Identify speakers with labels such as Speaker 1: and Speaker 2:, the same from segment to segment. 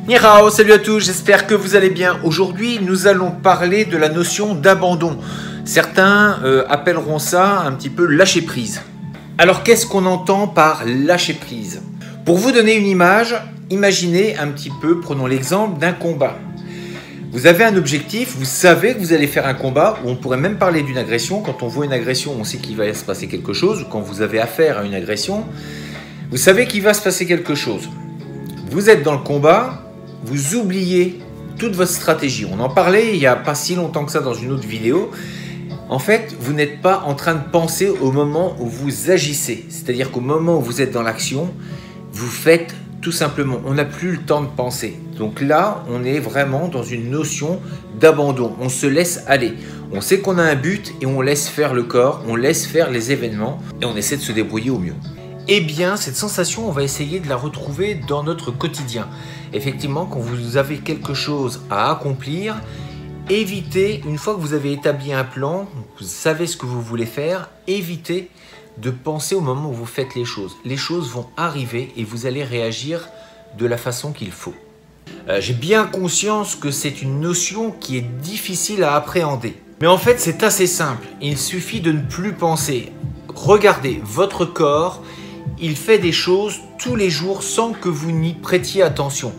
Speaker 1: Ni hao, salut à tous, j'espère que vous allez bien. Aujourd'hui, nous allons parler de la notion d'abandon. Certains appelleront ça un petit peu lâcher prise. Alors, qu'est-ce qu'on entend par lâcher prise? Pour vous donner une image, imaginez un petit peu, prenons l'exemple d'un combat. Vous avez un objectif, vous savez que vous allez faire un combat, ou on pourrait même parler d'une agression. Quand on voit une agression, on sait qu'il va se passer quelque chose. Quand vous avez affaire à une agression, vous savez qu'il va se passer quelque chose. Vous êtes dans le combat, vous oubliez toute votre stratégie. On en parlait il n'y a pas si longtemps que ça dans une autre vidéo. En fait, vous n'êtes pas en train de penser au moment où vous agissez. C'est-à-dire qu'au moment où vous êtes dans l'action, vous faites tout simplement. On n'a plus le temps de penser. Donc là, on est vraiment dans une notion d'abandon. On se laisse aller. On sait qu'on a un but et on laisse faire le corps, on laisse faire les événements et on essaie de se débrouiller au mieux. Eh bien, cette sensation, on va essayer de la retrouver dans notre quotidien. Effectivement, quand vous avez quelque chose à accomplir, évitez, une fois que vous avez établi un plan, vous savez ce que vous voulez faire, évitez de penser au moment où vous faites les choses. Les choses vont arriver et vous allez réagir de la façon qu'il faut. J'ai bien conscience que c'est une notion qui est difficile à appréhender. Mais en fait, c'est assez simple. Il suffit de ne plus penser. Regardez, votre corps, il fait des choses tous les jours sans que vous n'y prêtiez attention.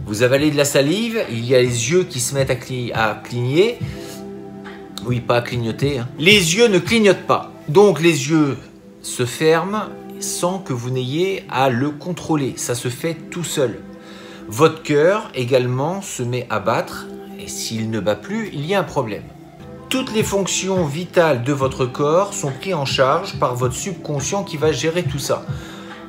Speaker 1: Vous avalez de la salive, il y a les yeux qui se mettent à cligner. Oui, pas à clignoter. Les yeux ne clignotent pas. Donc les yeux se ferment sans que vous n'ayez à le contrôler. Ça se fait tout seul. Votre cœur également se met à battre et s'il ne bat plus, il y a un problème. Toutes les fonctions vitales de votre corps sont prises en charge par votre subconscient qui va gérer tout ça.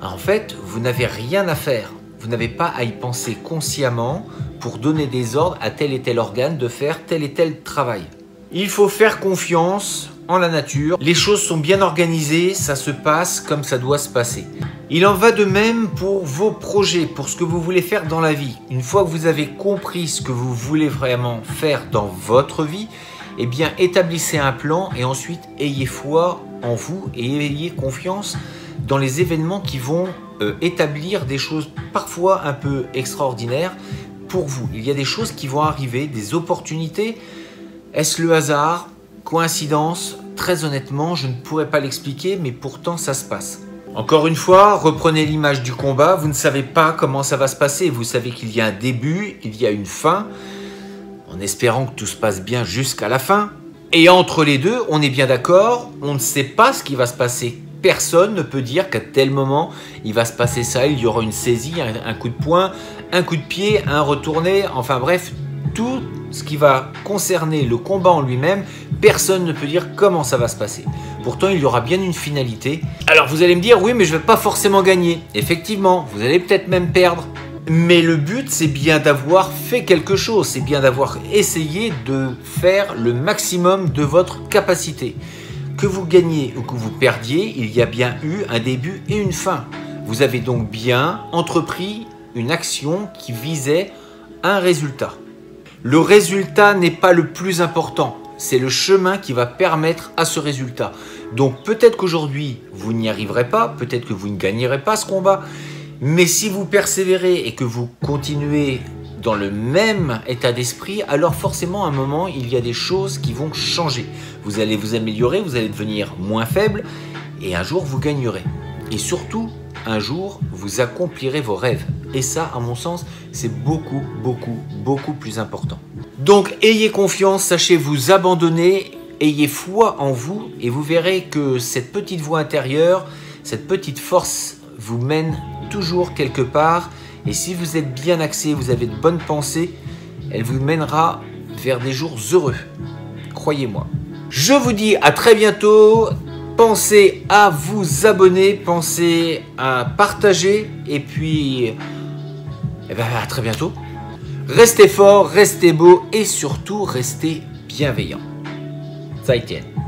Speaker 1: En fait, vous n'avez rien à faire. Vous n'avez pas à y penser consciemment pour donner des ordres à tel et tel organe de faire tel et tel travail. Il faut faire confiance en la nature. Les choses sont bien organisées, ça se passe comme ça doit se passer. Il en va de même pour vos projets, pour ce que vous voulez faire dans la vie. Une fois que vous avez compris ce que vous voulez vraiment faire dans votre vie, eh bien, établissez un plan et ensuite ayez foi en vous et ayez confiance dans les événements qui vont établir des choses parfois un peu extraordinaires pour vous. Il y a des choses qui vont arriver, des opportunités. Est-ce le hasard? Coïncidence? Très honnêtement, je ne pourrais pas l'expliquer, mais pourtant ça se passe. Encore une fois, reprenez l'image du combat. Vous ne savez pas comment ça va se passer. Vous savez qu'il y a un début, il y a une fin, en espérant que tout se passe bien jusqu'à la fin. Et entre les deux, on est bien d'accord, on ne sait pas ce qui va se passer. Personne ne peut dire qu'à tel moment, il va se passer ça, il y aura une saisie, un coup de poing, un coup de pied, un retourné, enfin bref, tout ce qui va concerner le combat en lui-même, personne ne peut dire comment ça va se passer. Pourtant, il y aura bien une finalité. Alors vous allez me dire, oui, mais je ne vais pas forcément gagner. Effectivement, vous allez peut-être même perdre. Mais le but, c'est bien d'avoir fait quelque chose, c'est bien d'avoir essayé de faire le maximum de votre capacité. Que vous gagniez ou que vous perdiez, il y a bien eu un début et une fin. Vous avez donc bien entrepris une action qui visait un résultat. Le résultat n'est pas le plus important, c'est le chemin qui va permettre à ce résultat. Donc peut-être qu'aujourd'hui, vous n'y arriverez pas, peut-être que vous ne gagnerez pas ce combat, mais si vous persévérez et que vous continuez dans le même état d'esprit, alors forcément à un moment, il y a des choses qui vont changer. Vous allez vous améliorer, vous allez devenir moins faible et un jour vous gagnerez. Et surtout, un jour, vous accomplirez vos rêves. Et ça, à mon sens, c'est beaucoup, beaucoup, beaucoup plus important. Donc, ayez confiance, sachez vous abandonner, ayez foi en vous et vous verrez que cette petite voix intérieure, cette petite force vous mène toujours quelque part. Et si vous êtes bien axé, vous avez de bonnes pensées, elle vous mènera vers des jours heureux. Croyez-moi. Je vous dis à très bientôt. Pensez à vous abonner, pensez à partager et puis à très bientôt. Restez fort, restez beau et surtout restez bienveillant. 再见。